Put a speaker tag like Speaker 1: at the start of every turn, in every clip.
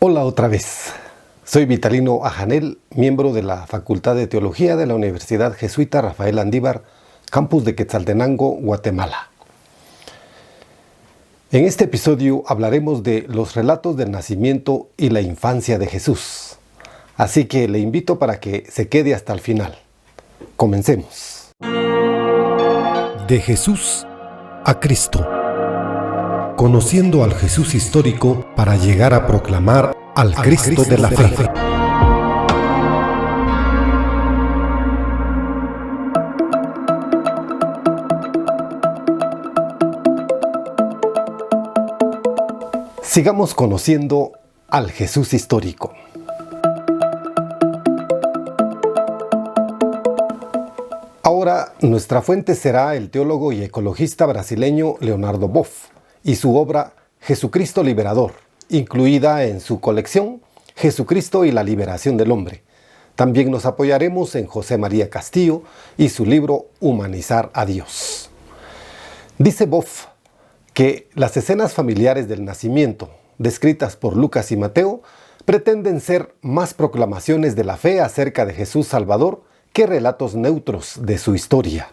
Speaker 1: Hola otra vez, soy Vitalino Ajanel, miembro de la Facultad de Teología de la Universidad Jesuita Rafael Andívar, campus de Quetzaltenango, Guatemala. En este episodio hablaremos de los relatos del nacimiento y la infancia de Jesús, así que le invito para que se quede hasta el final. Comencemos.
Speaker 2: De Jesús a Cristo. Conociendo al Jesús histórico para llegar a proclamar al Cristo de la fe.
Speaker 1: Sigamos conociendo al Jesús histórico. Ahora, nuestra fuente será el teólogo y ecologista brasileño Leonardo Boff y su obra Jesucristo Liberador, incluida en su colección Jesucristo y la Liberación del Hombre. También nos apoyaremos en José María Castillo y su libro Humanizar a Dios. Dice Boff que las escenas familiares del nacimiento, descritas por Lucas y Mateo, pretenden ser más proclamaciones de la fe acerca de Jesús Salvador que relatos neutros de su historia.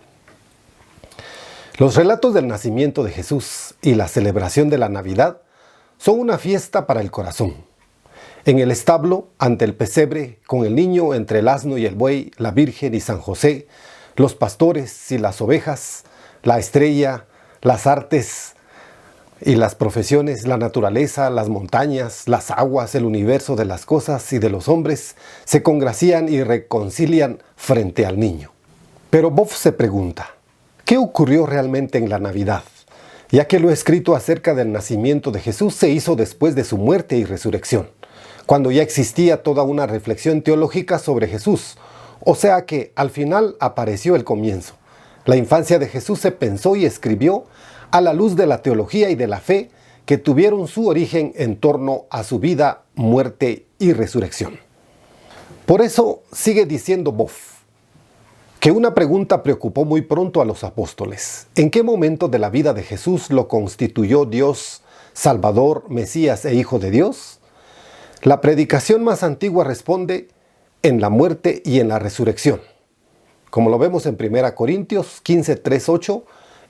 Speaker 1: Los relatos del nacimiento de Jesús y la celebración de la Navidad son una fiesta para el corazón. En el establo, ante el pesebre, con el niño entre el asno y el buey, la Virgen y San José, los pastores y las ovejas, la estrella, las artes y las profesiones, la naturaleza, las montañas, las aguas, el universo de las cosas y de los hombres, se congracian y reconcilian frente al niño. Pero Boff se pregunta, ¿qué ocurrió realmente en la Navidad? Ya que lo escrito acerca del nacimiento de Jesús se hizo después de su muerte y resurrección, cuando ya existía toda una reflexión teológica sobre Jesús, o sea que al final apareció el comienzo. La infancia de Jesús se pensó y escribió a la luz de la teología y de la fe que tuvieron su origen en torno a su vida, muerte y resurrección. Por eso sigue diciendo Boff que una pregunta preocupó muy pronto a los apóstoles. ¿En qué momento de la vida de Jesús lo constituyó Dios, Salvador, Mesías e Hijo de Dios? La predicación más antigua responde en la muerte y en la resurrección, como lo vemos en 1 Corintios 15, 3, 8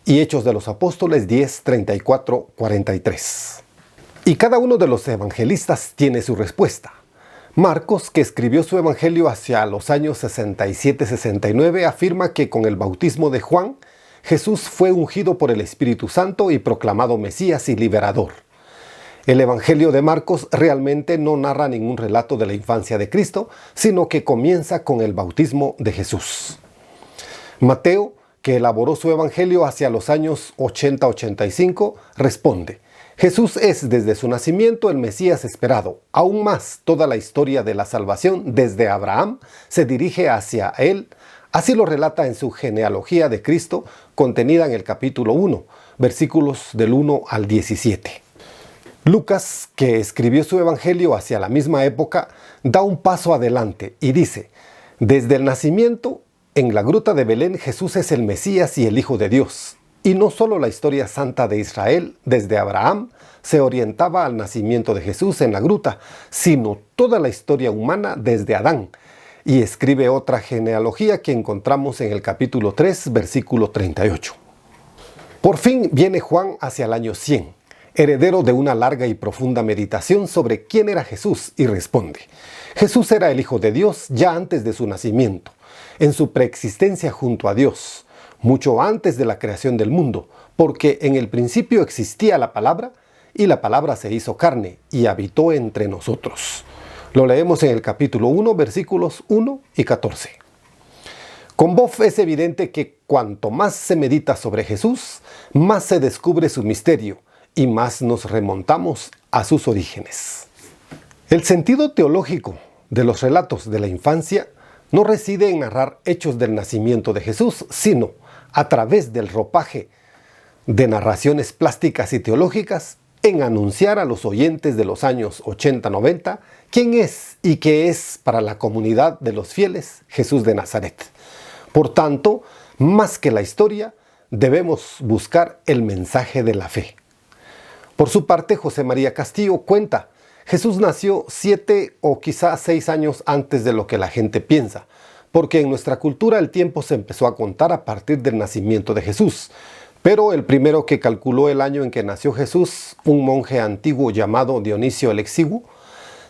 Speaker 1: y Hechos de los Apóstoles 10, 34, 43. Y cada uno de los evangelistas tiene su respuesta. Marcos, que escribió su evangelio hacia los años 67-69, afirma que con el bautismo de Juan, Jesús fue ungido por el Espíritu Santo y proclamado Mesías y Liberador. El evangelio de Marcos realmente no narra ningún relato de la infancia de Cristo, sino que comienza con el bautismo de Jesús. Mateo, que elaboró su evangelio hacia los años 80-85, responde: Jesús es desde su nacimiento el Mesías esperado. Aún más, toda la historia de la salvación desde Abraham se dirige hacia él. Así lo relata en su genealogía de Cristo, contenida en el capítulo 1, versículos del 1 al 17. Lucas, que escribió su evangelio hacia la misma época, da un paso adelante y dice: desde el nacimiento, en la gruta de Belén, Jesús es el Mesías y el Hijo de Dios. Y no solo la historia santa de Israel desde Abraham se orientaba al nacimiento de Jesús en la gruta, sino toda la historia humana desde Adán. Y escribe otra genealogía que encontramos en el capítulo 3, versículo 38. Por fin viene Juan hacia el año 100, heredero de una larga y profunda meditación sobre quién era Jesús, y responde: Jesús era el Hijo de Dios ya antes de su nacimiento, en su preexistencia junto a Dios, mucho antes de la creación del mundo, porque en el principio existía la palabra, y la palabra se hizo carne y habitó entre nosotros. Lo leemos en el capítulo 1, versículos 1 y 14. Con Boff es evidente que cuanto más se medita sobre Jesús, más se descubre su misterio y más nos remontamos a sus orígenes. El sentido teológico de los relatos de la infancia no reside en narrar hechos del nacimiento de Jesús, sino a través del ropaje de narraciones plásticas y teológicas, en anunciar a los oyentes de los años 80-90 quién es y qué es para la comunidad de los fieles Jesús de Nazaret. Por tanto, más que la historia, debemos buscar el mensaje de la fe. Por su parte, José María Castillo cuenta: Jesús nació 7 o quizá 6 años antes de lo que la gente piensa, porque en nuestra cultura el tiempo se empezó a contar a partir del nacimiento de Jesús. Pero el primero que calculó el año en que nació Jesús, un monje antiguo llamado Dionisio el Exiguo,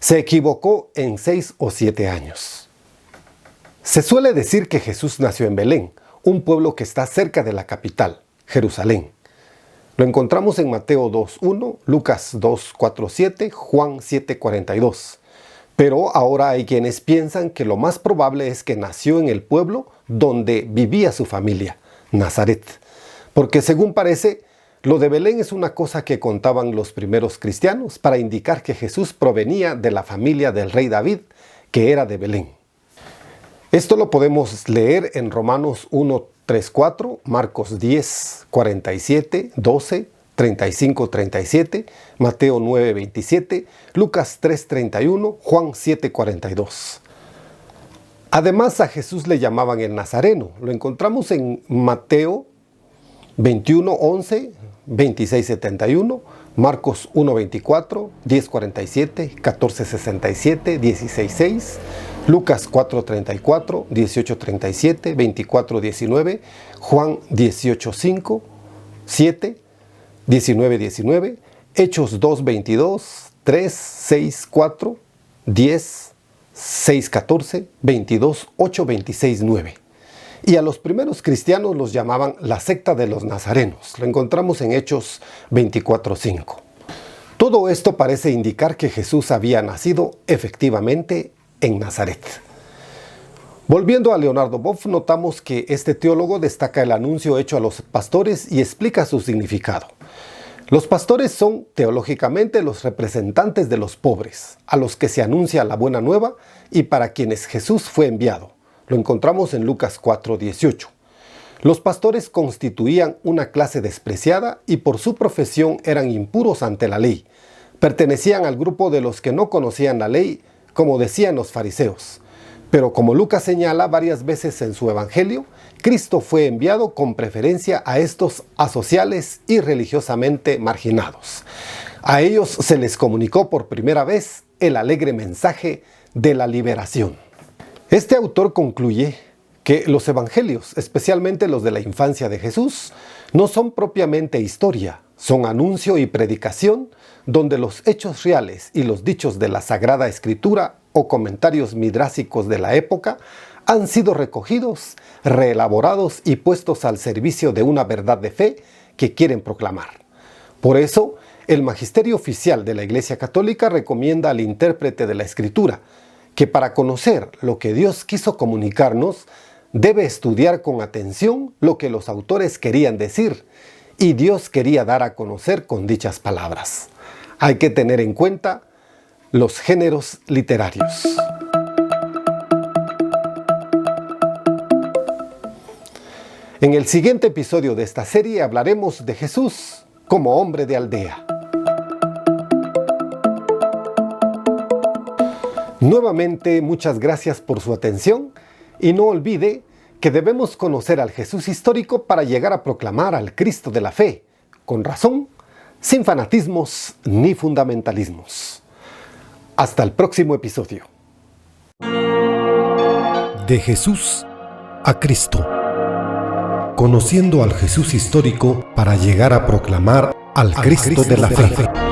Speaker 1: se equivocó en 6 o 7 años. Se suele decir que Jesús nació en Belén, un pueblo que está cerca de la capital, Jerusalén. Lo encontramos en Mateo 2:1, Lucas 2:4-7, Juan 7:42. Pero ahora hay quienes piensan que lo más probable es que nació en el pueblo donde vivía su familia, Nazaret. Porque según parece, lo de Belén es una cosa que contaban los primeros cristianos para indicar que Jesús provenía de la familia del rey David, que era de Belén. Esto lo podemos leer en Romanos 1:3-4, Marcos 10:47, 12, 35-37, Mateo 9:27, Lucas 3:31, Juan 7:42. Además, a Jesús le llamaban el Nazareno. Lo encontramos en Mateo 21:11, 26:71, Marcos 1:24, 10:47, 14:67, 16:6, Lucas 4:34, 18:37, 24:19, Juan 18:5, 7, 19:19, Hechos 2:22, 3, 6, 4, 10, 6, 14, 22, 8, 26, 9. Y a los primeros cristianos los llamaban la secta de los nazarenos. Lo encontramos en Hechos 24:5. Todo esto parece indicar que Jesús había nacido efectivamente en Nazaret. Volviendo a Leonardo Boff, notamos que este teólogo destaca el anuncio hecho a los pastores y explica su significado. Los pastores son teológicamente los representantes de los pobres, a los que se anuncia la buena nueva y para quienes Jesús fue enviado. Lo encontramos en Lucas 4:18. Los pastores constituían una clase despreciada y por su profesión eran impuros ante la ley. Pertenecían al grupo de los que no conocían la ley, como decían los fariseos. Pero como Lucas señala varias veces en su evangelio, Cristo fue enviado con preferencia a estos asociales y religiosamente marginados. A ellos se les comunicó por primera vez el alegre mensaje de la liberación. Este autor concluye que los evangelios, especialmente los de la infancia de Jesús, no son propiamente historia, son anuncio y predicación donde los hechos reales y los dichos de la Sagrada Escritura o comentarios midrásicos de la época han sido recogidos, reelaborados y puestos al servicio de una verdad de fe que quieren proclamar. Por eso, el magisterio oficial de la Iglesia Católica recomienda al intérprete de la Escritura que para conocer lo que Dios quiso comunicarnos, debe estudiar con atención lo que los autores querían decir y Dios quería dar a conocer con dichas palabras. Hay que tener en cuenta los géneros literarios. En el siguiente episodio de esta serie hablaremos de Jesús como hombre de aldea. Nuevamente, muchas gracias por su atención y no olvide que debemos conocer al Jesús histórico para llegar a proclamar al Cristo de la fe, con razón, sin fanatismos ni fundamentalismos. Hasta el próximo episodio.
Speaker 2: De Jesús a Cristo. Conociendo al Jesús histórico para llegar a proclamar al Cristo de la fe.